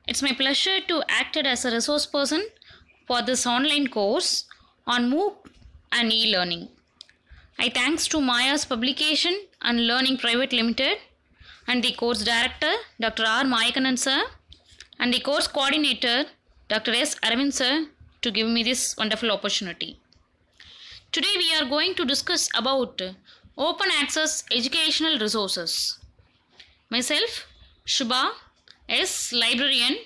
It's my pleasure to act as a resource person for this online course on MOOC and e-learning. I thanks to Maya's Publication and Learning Private Limited and the course director Dr. R. Mayakanan sir and the course coordinator Dr. S. Aravind sir to give me this wonderful opportunity. Today we are going to discuss about open access educational resources. Myself, Shubha S. Librarian,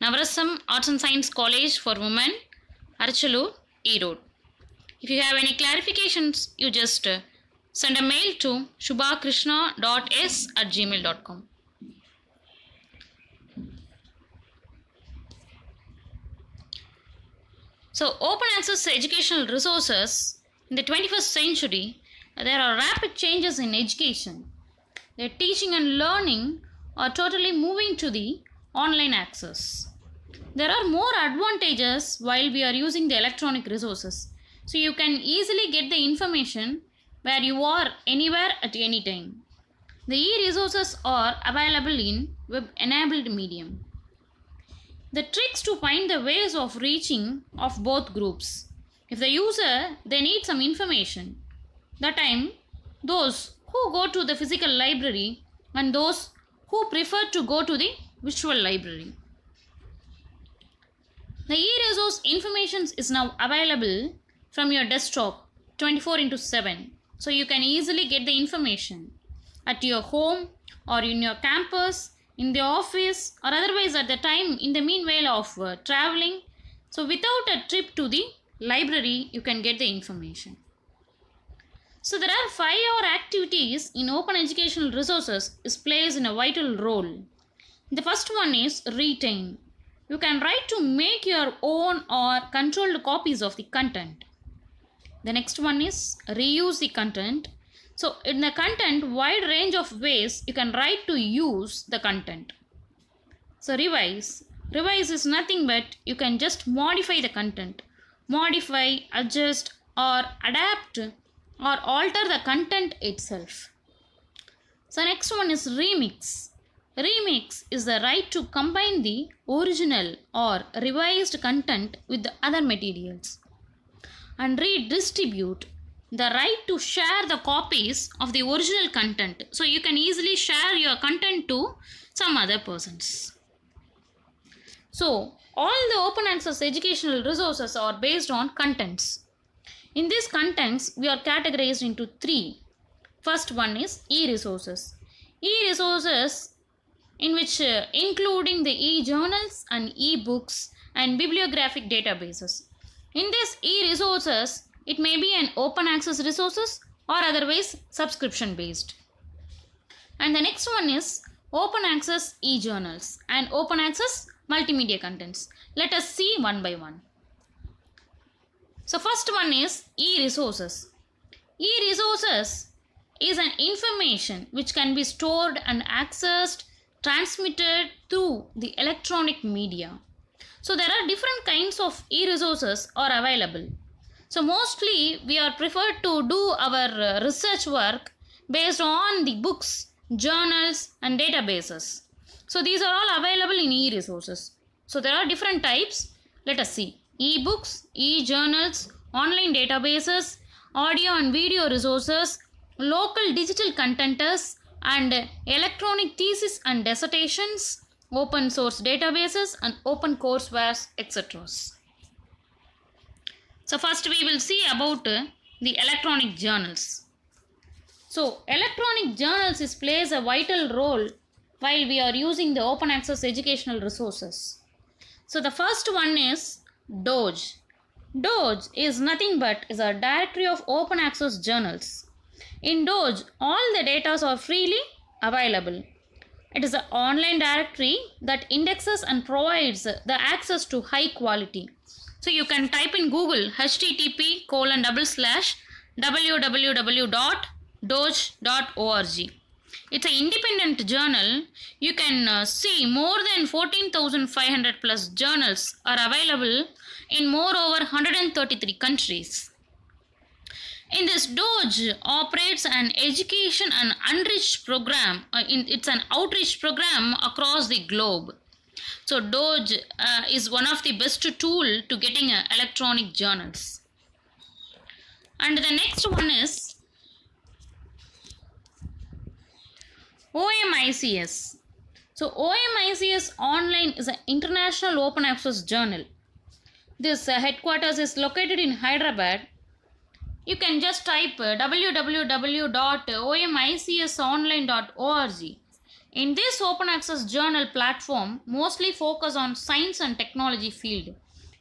Navarasam Arts and Science College for Women, Archalur, Erode. If you have any clarifications, you just send a mail to shubhakrishna.s@gmail.com. So, open access educational resources in the 21st century, there are rapid changes in education. The teaching and learning are totally moving to the online access. There are more advantages while we are using the electronic resources. So you can easily get the information where you are anywhere at any time. The e-resources are available in web-enabled medium. The tricks to find the ways of reaching of both groups. If the user they need some information, that time those who go to the physical library and those who prefer to go to the virtual library. The e-resource information is now available from your desktop 24/7. So you can easily get the information at your home or in your campus, in the office or otherwise at the time in the meanwhile of traveling. So without a trip to the library, you can get the information. So there are 5 activities in open educational resources is plays in a vital role. The first one is retain. You can write to make your own or controlled copies of the content. The next one is reuse the content. So in the content, wide range of ways you can write to use the content. So revise. Revise is nothing but you can just modify the content. Modify, adjust or adapt or alter the content itself. So next one is remix. Remix is the right to combine the original or revised content with the other materials. And redistribute, the right to share the copies of the original content. So you can easily share your content to some other persons. So all the open access educational resources are based on contents. In these contents, we are categorized into 3. First one is e-resources. E-resources in which including the e-journals and e-books and bibliographic databases. In this e-resources, it may be an open access resources or otherwise subscription based. And the next one is open access e-journals and open access multimedia contents. Let us see one by one. So first one is e-resources. E-resources is an information which can be stored and accessed, transmitted through the electronic media. So there are different kinds of e-resources are available. So mostly we are preferred to do our research work based on the books, journals and databases. So these are all available in e-resources. So there are different types. Let us see. E-books, e-journals, online databases, audio and video resources, local digital contenters and electronic thesis and dissertations, open source databases and open courseware, etc. So first we will see about the electronic journals. So electronic journals plays a vital role while we are using the open access educational resources. So the first one is Doge. Doge is nothing but is a directory of open access journals. In Doge, all the data are freely available. It is an online directory that indexes and provides the access to high quality. So you can type in Google http://www.doge.org. It's an independent journal. You can see more than 14,500 plus journals are available in more over 133 countries. In this, Doge operates an education and unreached program. It's an outreach program across the globe. So Doge is one of the best tool to getting electronic journals. And the next one is OMICS. So OMICS Online is an international open access journal. This headquarters is located in Hyderabad. You can just type www.omicsonline.org. In this open access journal platform, mostly focus on science and technology field.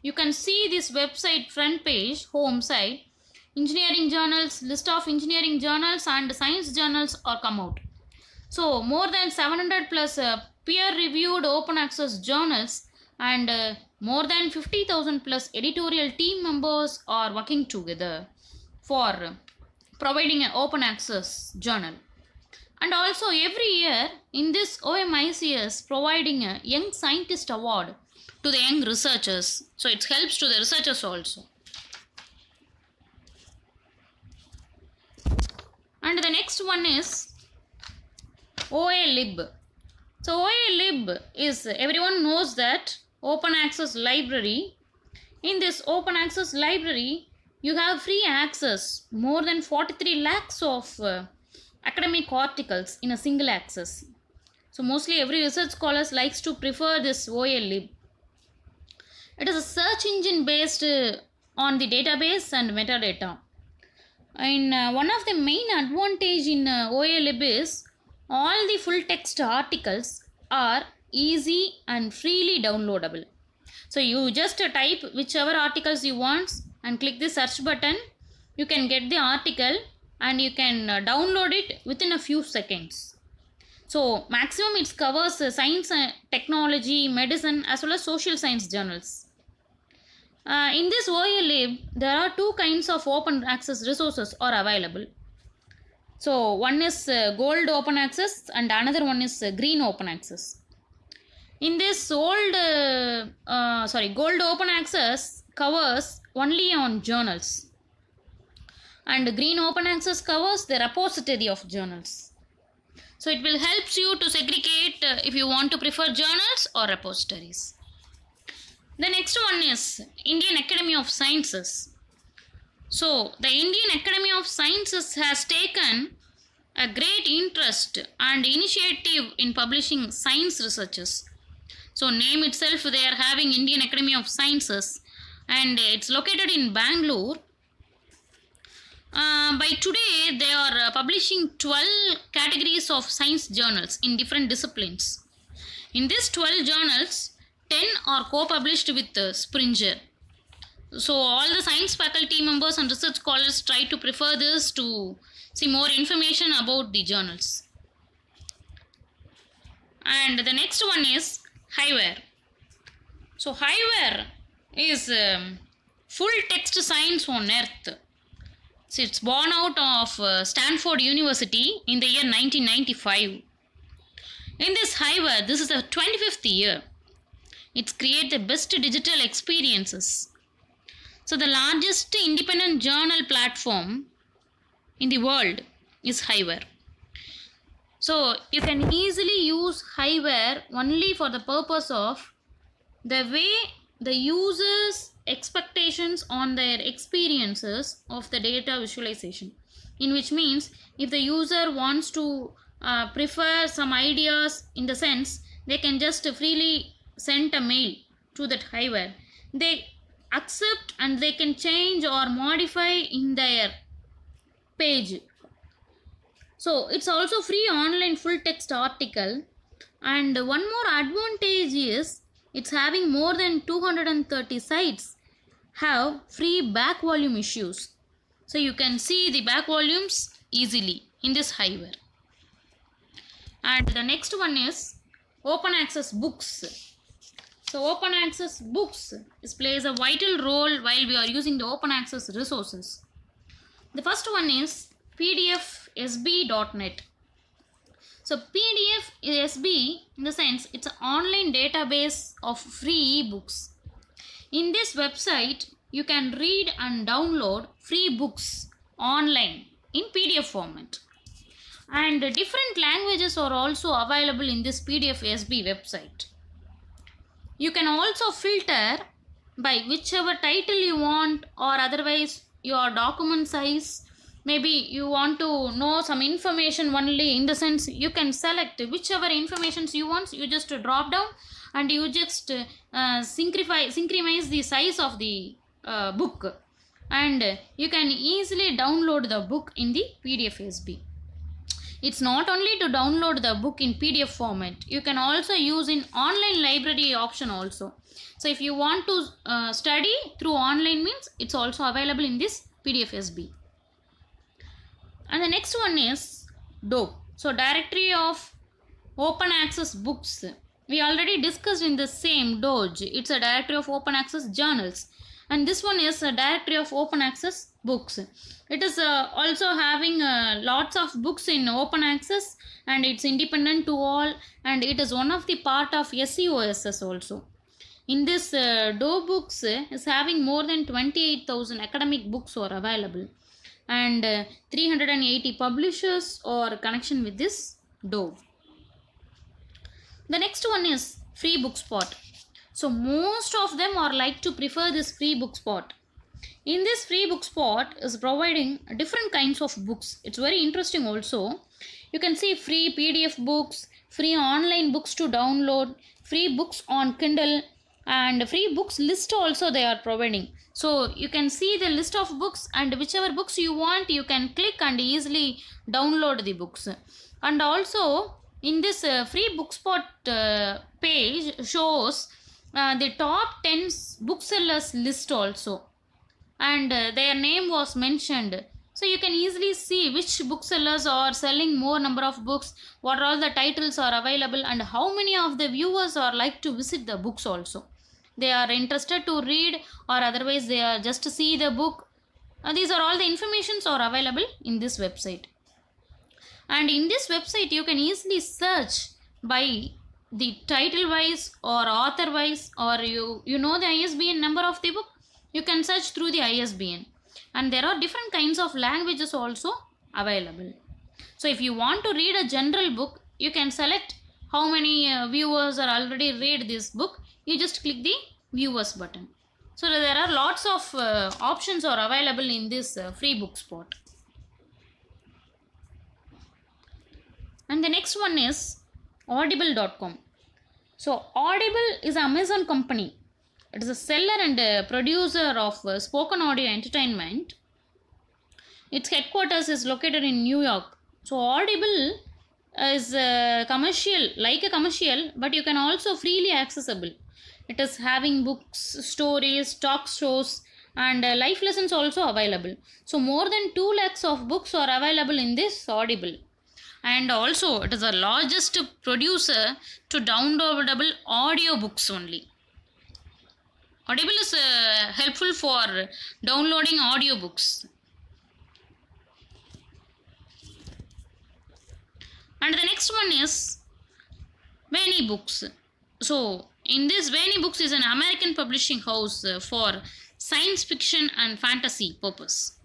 You can see this website front page, home site, engineering journals, list of engineering journals and science journals are come out. So more than 700 plus peer-reviewed open access journals and more than 50,000 plus editorial team members are working together for providing an open access journal. And also every year in this OMICS providing a Young Scientist Award to the young researchers. So it helps to the researchers also. And the next one is OALib. So OALib is, everyone knows that, open access library. In this open access library, you have free access more than 43 lakhs of academic articles in a single access. So mostly every research scholars likes to prefer this OALib. It is a search engine based on the database and metadata. And one of the main advantage in OALib is all the full text articles are easy and freely downloadable. So you just type whichever articles you want and click the search button. You can get the article and you can download it within a few seconds. So maximum it covers science, technology, medicine as well as social science journals. In this OALib, there are two kinds of open access resources are available. So one is gold open access and another one is green open access. In this gold open access covers only on journals, and green open access covers the repository of journals. So it will help you to segregate if you want to prefer journals or repositories. The next one is Indian Academy of Sciences. So the Indian Academy of Sciences has taken a great interest and initiative in publishing science researches. So name itself, they are having Indian Academy of Sciences, and it's located in Bangalore. By today, they are publishing 12 categories of science journals in different disciplines. In these 12 journals, 10 are co-published with Springer. So all the science faculty members and research scholars try to prefer this to see more information about the journals. And the next one is HiWare. So HiWare is full text science on earth. So it's born out of Stanford University in the year 1995. In this HiWare, this is the 25th year. It's created the best digital experiences. So the largest independent journal platform in the world is HiWare. So you can easily use HiWare only for the purpose of the way the users' expectations on their experiences of the data visualization. In which means if the user wants to prefer some ideas, in the sense they can just freely send a mail to that HiWare. They accept and they can change or modify in their page. So it's also free online full text article, and one more advantage is it's having more than 230 sites have free back volume issues. So you can see the back volumes easily in this HiWare. And the next one is open access books. So open access books plays a vital role while we are using the open access resources. The first one is PDFSB.net. So PDFSB, in the sense, it's an online database of free ebooks. In this website, you can read and download free books online in PDF format. And different languages are also available in this PDFSB website. You can also filter by whichever title you want, or otherwise your document size. Maybe you want to know some information only, in the sense you can select whichever informations you want. You just drop down and you just synchronize the size of the book, and you can easily download the book in the PDF-SB. It's not only to download the book in PDF format, you can also use in online library option also. So if you want to study through online means, it's also available in this PDF-SB. And the next one is DOB. So Directory of Open Access Books. We already discussed in the same DOJ. It's a directory of open access journals. And this one is a directory of open access books. It is also having lots of books in open access, and it's independent to all, and it is one of the part of SCOSS also. In this DOB books is having more than 28,000 academic books are available, and 380 publishers are connection with this DOB. The next one is Free Book Spot. So most of them are like to prefer this Free Book Spot. In this Free Book Spot is providing different kinds of books. It's very interesting also. You can see free PDF books, free online books to download, free books on Kindle, and free books list also they are providing. So you can see the list of books, and whichever books you want you can click and easily download the books. And also in this Free Book Spot page shows the top 10 booksellers list also, and their name was mentioned. So you can easily see which booksellers are selling more number of books, what all the titles are available, and how many of the viewers are like to visit the books also. They are interested to read, or otherwise they are just to see the book. These are all the informations are available in this website. And in this website you can easily search by the title wise or author wise, or you know the ISBN number of the book, you can search through the ISBN. And there are different kinds of languages also available. So if you want to read a general book, you can select how many viewers are already read this book. You just click the viewers button. So there are lots of options are available in this Free Book Spot. And the next one is Audible.com. So Audible is an Amazon company. It is a seller and producer of spoken audio entertainment. Its headquarters is located in New York. So Audible is commercial, like a commercial, but you can also freely accessible. It is having books, stories, talk shows, and life lessons also available. So more than 2 lakhs of books are available in this Audible. And also it is the largest producer to downloadable audio books only. Audible is helpful for downloading audiobooks. And the next one is Veni Books. So in this, Veni Books is an American publishing house for science fiction and fantasy purpose.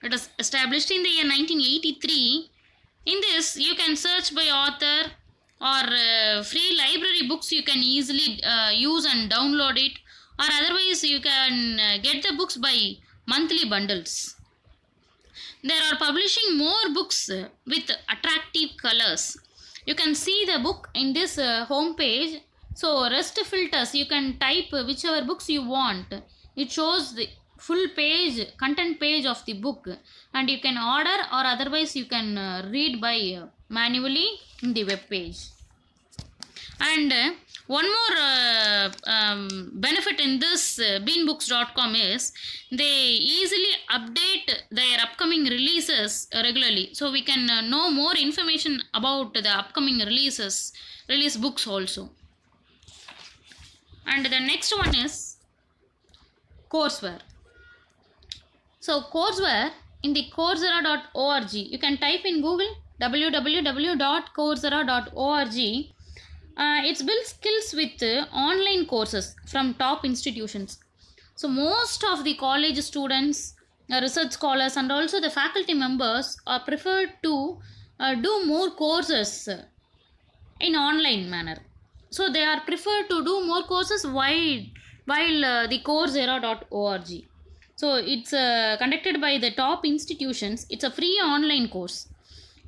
It was established in the year 1983. In this, you can search by author, or free library books you can easily use and download it, or otherwise you can get the books by monthly bundles. They are publishing more books with attractive colors. You can see the book in this home page. So rest filters, you can type whichever books you want. It shows the full page, content page of the book, and you can order, or otherwise you can read by manually in the web page. And one more benefit in this beanbooks.com is they easily update their upcoming releases regularly. So we can know more information about the upcoming release books also. And the next one is Courseware. So Courseware in the Coursera.org, you can type in Google www.coursera.org. It's built skills with online courses from top institutions. So most of the college students, research scholars, and also the faculty members are preferred to do more courses in online manner. So they are preferred to do more courses while the coursera.org. So it's conducted by the top institutions. It's a free online course.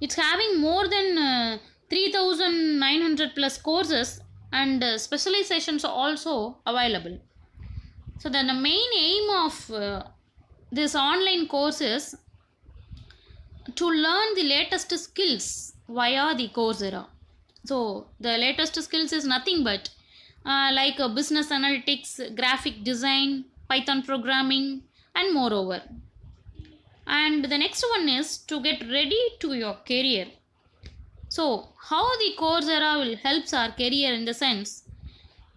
It's having more than 3,900 plus courses, and specializations are also available. So then the main aim of this online course is to learn the latest skills via the Coursera. So the latest skills is nothing but like business analytics, graphic design, Python programming, and moreover. And the next one is to get ready to your career. So how the Coursera will helps our career in the sense,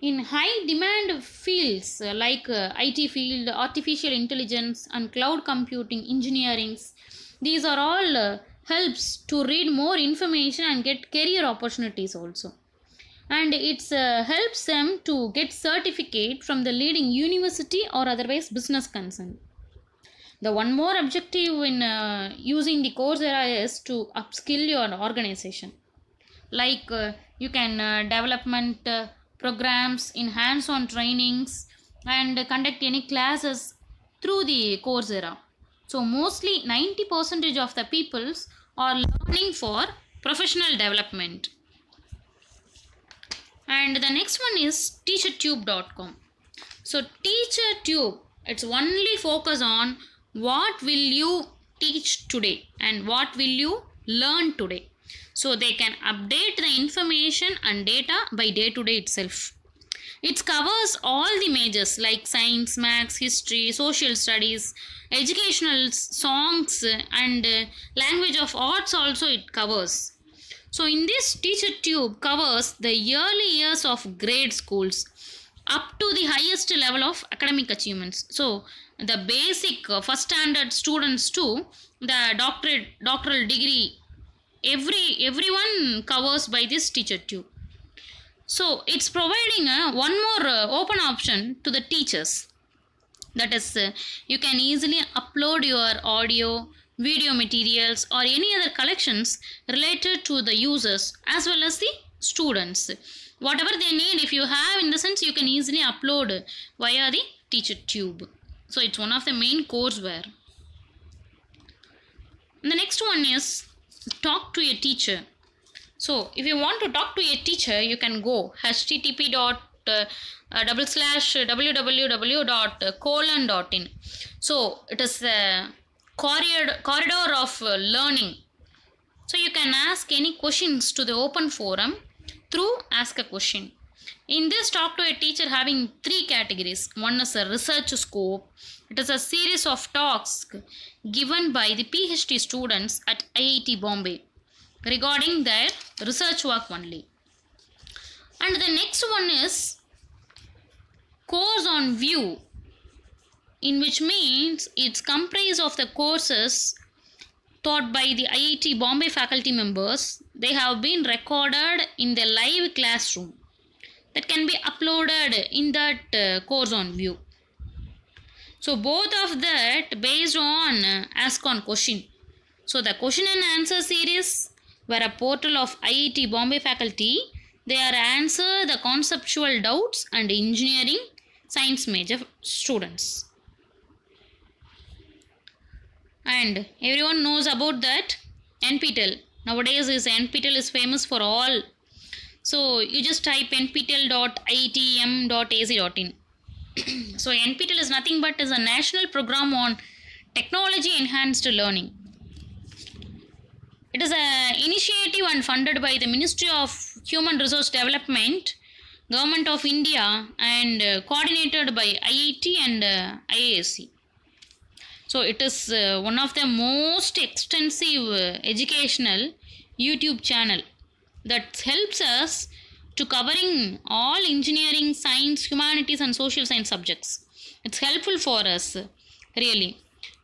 in high demand fields like IT field, artificial intelligence, and cloud computing, engineering, these are all helps to read more information and get career opportunities also. And it helps them to get certificate from the leading university or otherwise business concern. The one more objective in using the Coursera is to upskill your organization. Like you can development programs in hands-on trainings and conduct any classes through the Coursera. So mostly 90% of the peoples are learning for professional development. And the next one is teachertube.com. So teachertube, it's only focus on what will you teach today and what will you learn today. So they can update the information and data by day to day itself. It covers all the majors like science, maths, history, social studies, educational, songs, and language of arts also it covers. So in this TeacherTube covers the early years of grade schools up to the highest level of academic achievements. So the basic first standard students to the doctoral degree, everyone covers by this TeacherTube. So it's providing one more open option to the teachers. That is, you can easily upload your audio, video materials or any other collections related to the users as well as the students. Whatever they need, if you have, in the sense you can easily upload via the TeacherTube. So it's one of the main courseware. And the next one is talk to a teacher. So if you want to talk to a teacher, you can go http://www.colon.in. So it is a corridor of learning. So you can ask any questions to the open forum through ask a question. In this talk to a teacher having three categories. One is a research scope. It is a series of talks given by the PhD students at IIT Bombay regarding their research work only. And the next one is course on view, in which means it's comprised of the courses taught by the IIT Bombay faculty members. They have been recorded in the live classroom that can be uploaded in that course on view. So both of that based on ask on question. So the question and answer series were a portal of IIT Bombay faculty. They are answer the conceptual doubts and engineering science major students. And everyone knows about that NPTEL. Nowadays NPTEL is famous for all. So you just type nptel.iitm.ac.in. So NPTEL is nothing but is a national program on technology enhanced learning. It is an initiative and funded by the Ministry of Human Resource Development, Government of India, and coordinated by IIT and IISc. So it is one of the most extensive educational YouTube channel that helps us to covering all engineering, science, humanities and social science subjects. It's helpful for us really.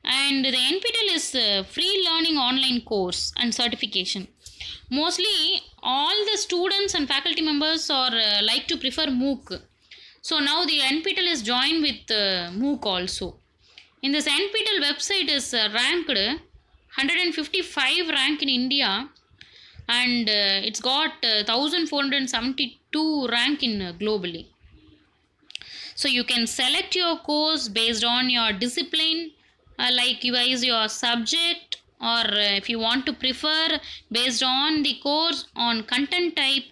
And the NPTEL is a free learning online course and certification. Mostly all the students and faculty members are like to prefer MOOC. So now the NPTEL is joined with MOOC also. In this NPTEL website is ranked 155 rank in India, and it's got 1472 to rank in globally. So you can select your course based on your discipline, like your subject, or if you want to prefer based on the course on content type.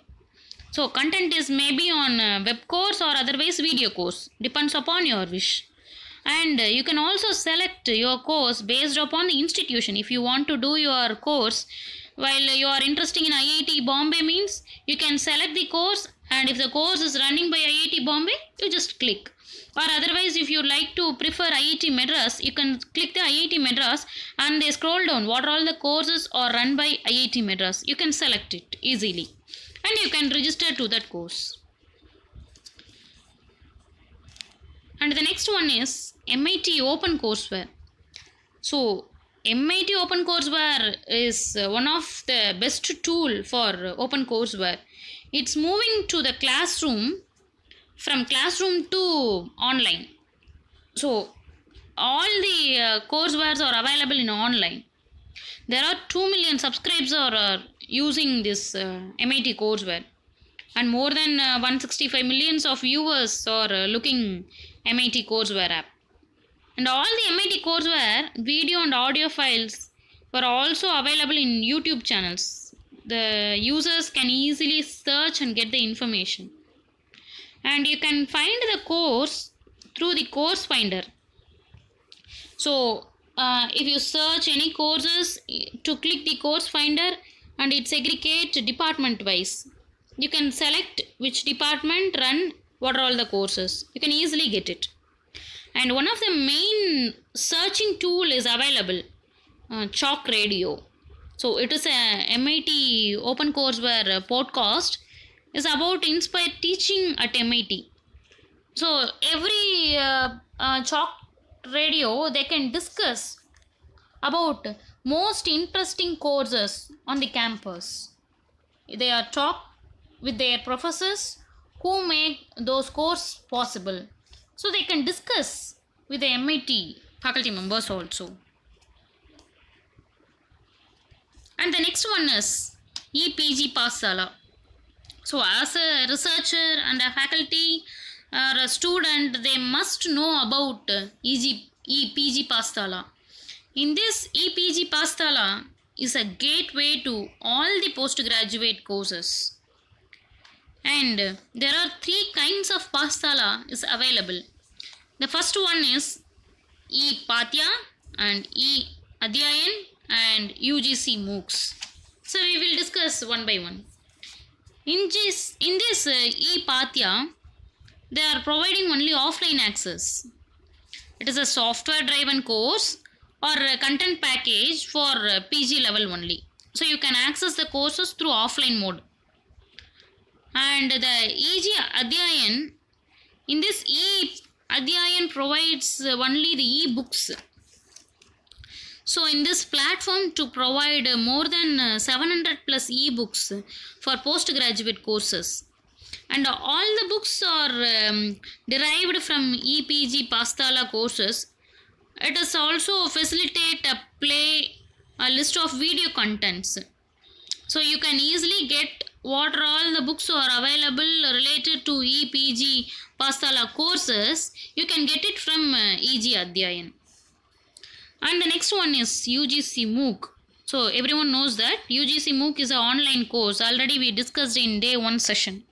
So content is maybe on web course or otherwise video course, depends upon your wish. And you can also select your course based upon the institution. If you want to do your course while you are interested in IIT Bombay means, you can select the course, and if the course is running by IIT Bombay, you just click. Or otherwise, if you like to prefer IIT Madras, you can click the IIT Madras and they scroll down what all the courses are run by IIT Madras. You can select it easily and you can register to that course. And the next one is MIT OpenCourseware. So MIT OpenCourseware is one of the best tool for OpenCourseware. It's moving to the classroom, from classroom to online. So all the coursewares are available in online. There are 2 million subscribers are using this MIT courseware, and more than 165 millions of viewers are looking MIT courseware app. And all the MIT courseware video and audio files were also available in YouTube channels. The users can easily search and get the information. And you can find the course through the course finder. So if you search any courses, to click the course finder and it segregates department wise. You can select which department run what are all the courses. You can easily get it. And one of the main searching tool is available, Chalk Radio. So it is a MIT OpenCourseware podcast. Is about inspired teaching at MIT. So every Chalk Radio, they can discuss about most interesting courses on the campus. They are talk with their professors who make those courses possible. So they can discuss with the MIT faculty members also. And the next one is ePG Pathshala. So as a researcher and a faculty or a student, they must know about ePG Pathshala. In this ePG Pathshala is a gateway to all the postgraduate courses. And there are 3 kinds of Pathshala is available. The first one is ePathya and eAdhyayan and UGC MOOCs. So we will discuss one by one. In this ePathya, they are providing only offline access. It is a software driven course or a content package for PG level only. So you can access the courses through offline mode. And the EG Adhyayan, in this eAdhyayan provides only the e-books. So in this platform to provide more than 700 plus e-books for postgraduate courses. And all the books are derived from ePG Pathshala courses. It is also facilitate a list of video contents. So you can easily get what all the books are available related to ePG Pathshala courses. You can get it from EG Adhyayan. And the next one is UGC MOOC. So everyone knows that UGC MOOC is an online course. Already we discussed in day 1 session.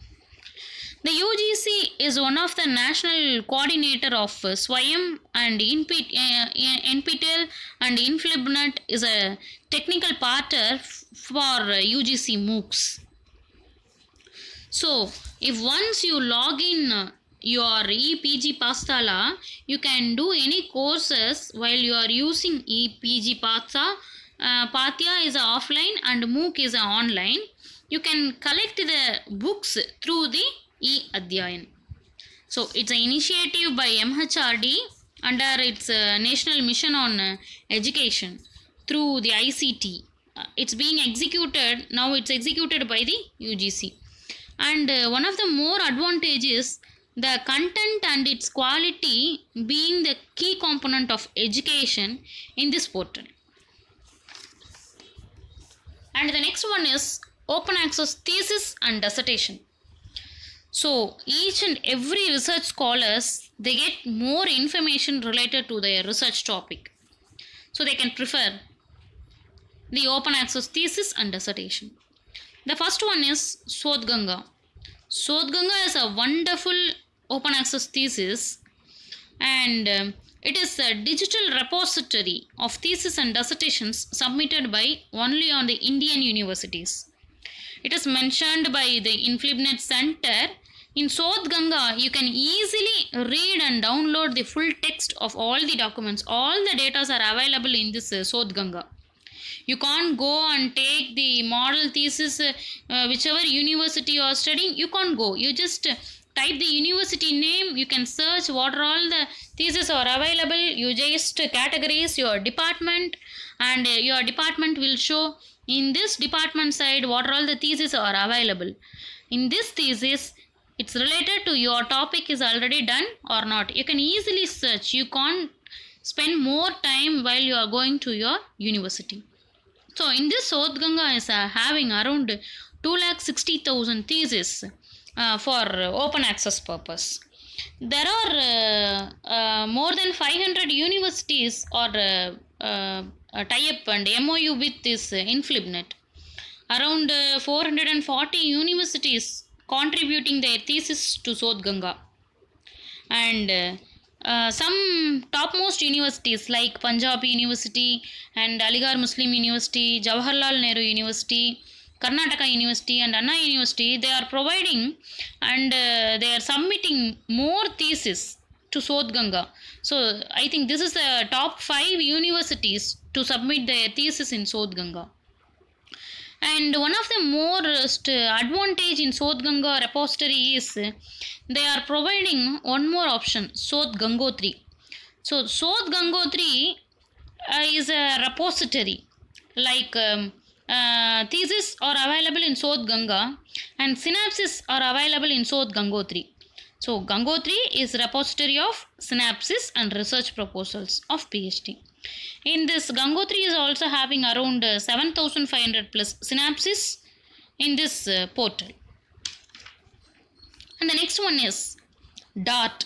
The UGC is one of the national coordinator of SWAYAM and NPTEL, and Inflibnet is a technical partner for UGC MOOCs. So if once you log in your ePG Pathshala, you can do any courses while you are using ePG Pathya. Pathya is offline and MOOC is online. You can collect the books through the eAdhyayan. So it's an initiative by MHRD under its National Mission on Education through the ICT. It's being executed, now it's executed by the UGC. And one of the more advantages, the content and its quality being the key component of education in this portal. And the next one is open access thesis and dissertation. So each and every research scholars, they get more information related to their research topic, so they can prefer the open access thesis and dissertation. The first one is Sodh Ganga. Sodh Ganga is a wonderful open access thesis, and it is a digital repository of thesis and dissertations submitted by only on the Indian universities. It is mentioned by the InflibNet Center. In Sodh Ganga, you can easily read and download the full text of all the documents. All the data are available in this Sodh Ganga. You can't go and take the model thesis, whichever university you are studying, you can't go. You just type the university name, you can search what are all the theses are available. You just categorize your department, and your department will show in this department side what are all the theses are available. In this thesis, it's related to your topic is already done or not. You can easily search. You can't spend more time while you are going to your university. So in this, Sodh Ganga is having around 2,60,000 theses for open access purpose. There are more than 500 universities or tie-up and MOU with this InflibNet. Around 440 universities contributing their thesis to Sodh Ganga. And some topmost universities like Punjab University and Aligarh Muslim University, Jawaharlal Nehru University, Karnataka University and Anna University, they are providing and they are submitting more thesis to Sodh Ganga. So I think this is the top 5 universities to submit their thesis in Sodh Ganga. And one of the most advantage in Sodh Ganga repository is they are providing one more option, Sodh Gangotri. So Sodh Gangotri is a repository, like theses are available in Sodh Ganga and synopsis are available in Sodh Gangotri. So Gangotri is repository of synopsis and research proposals of PhD. In this, Gangotri is also having around 7,500 plus synopsis in this portal. And the next one is DART.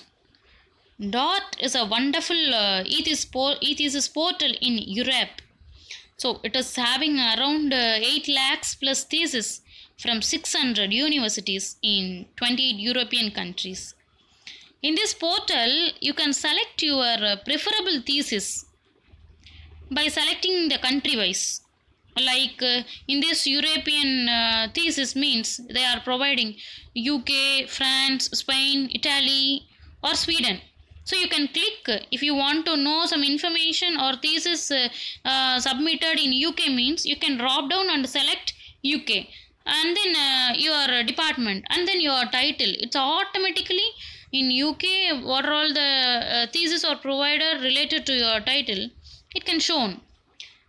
DART is a wonderful e-thesis portal in Europe. So it is having around 8 lakhs plus thesis from 600 universities in 28 European countries. In this portal, you can select your preferable thesis by selecting the country wise. Like in this European thesis means they are providing UK, France, Spain, Italy or Sweden. So you can click if you want to know some information or thesis submitted in UK means you can drop down and select UK, and then your department and then your title. It's automatically in UK what are all the thesis or provider related to your title, it can shown.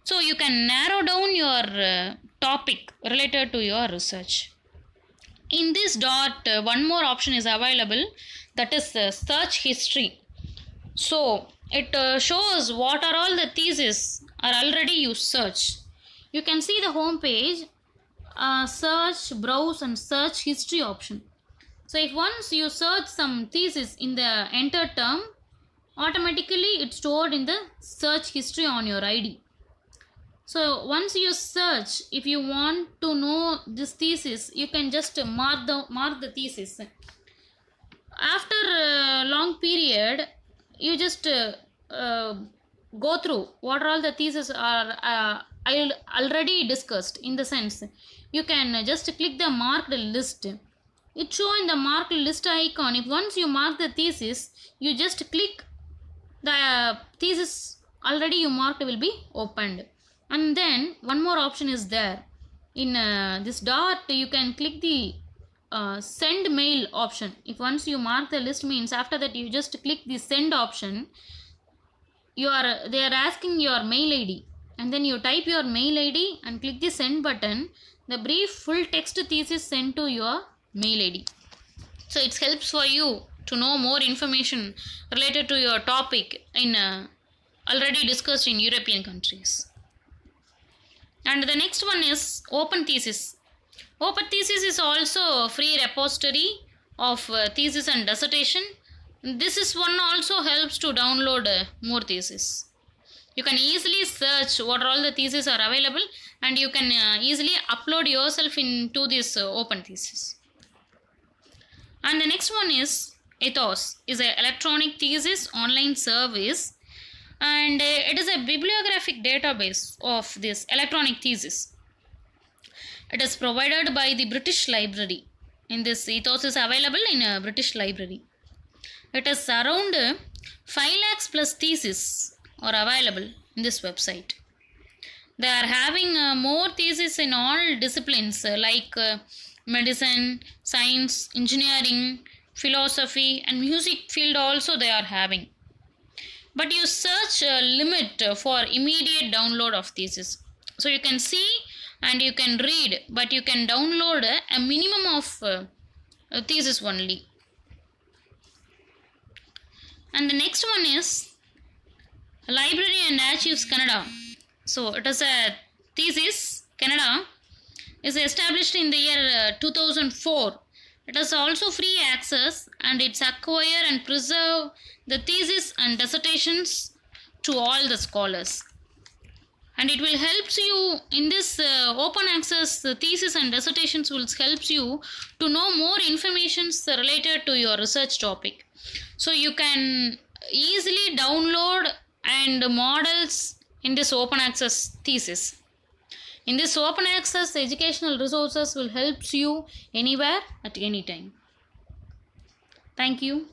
So you can narrow down your topic related to your research. In this DART, one more option is available, that is search history. So it shows what are all the theses are already you search. You can see the home page, search, browse and search history option. So if once you search some thesis in the entered term, automatically it's stored in the search history on your ID. So once you search, if you want to know this thesis, you can just mark the thesis. After a long period, you just go through what all the theses are already discussed. In the sense, you can just click the marked list. It show in the marked list icon. If once you mark the thesis, you just click the thesis already you marked will be opened. And then one more option is there. In this DART, you can click the send mail option. If once you mark the list means after that you just click the send option. They are asking your mail ID, and then you type your mail ID and click the send button. The brief full text thesis sent to your mail ID. So it helps for you to know more information related to your topic in already discussed in European countries. And the next one is Open Thesis. Open Thesis is also a free repository of thesis and dissertation. This is one also helps to download more thesis. You can easily search what all the theses are available, and you can easily upload yourself into this open thesis. And the next one is Ethos, is an electronic thesis online service, and it is a bibliographic database of this electronic thesis. It is provided by the British Library. In this, Ethos is available in a British Library. It is around 5 lakhs plus thesis are available in this website. They are having more thesis in all disciplines like medicine, science, engineering, philosophy, and music field also they are having. But you search a limit for immediate download of thesis. So you can see and you can read, but you can download a minimum of thesis only. And the next one is Library and Archives Canada. So it is a thesis. Canada is established in the year 2004. It is also free access, and it's acquire and preserve the thesis and dissertations to all the scholars. And it will help you in this open access thesis and dissertations will help you to know more information related to your research topic. So you can easily download and models in this open access thesis. In this open access, educational resources will help you anywhere at any time. Thank you.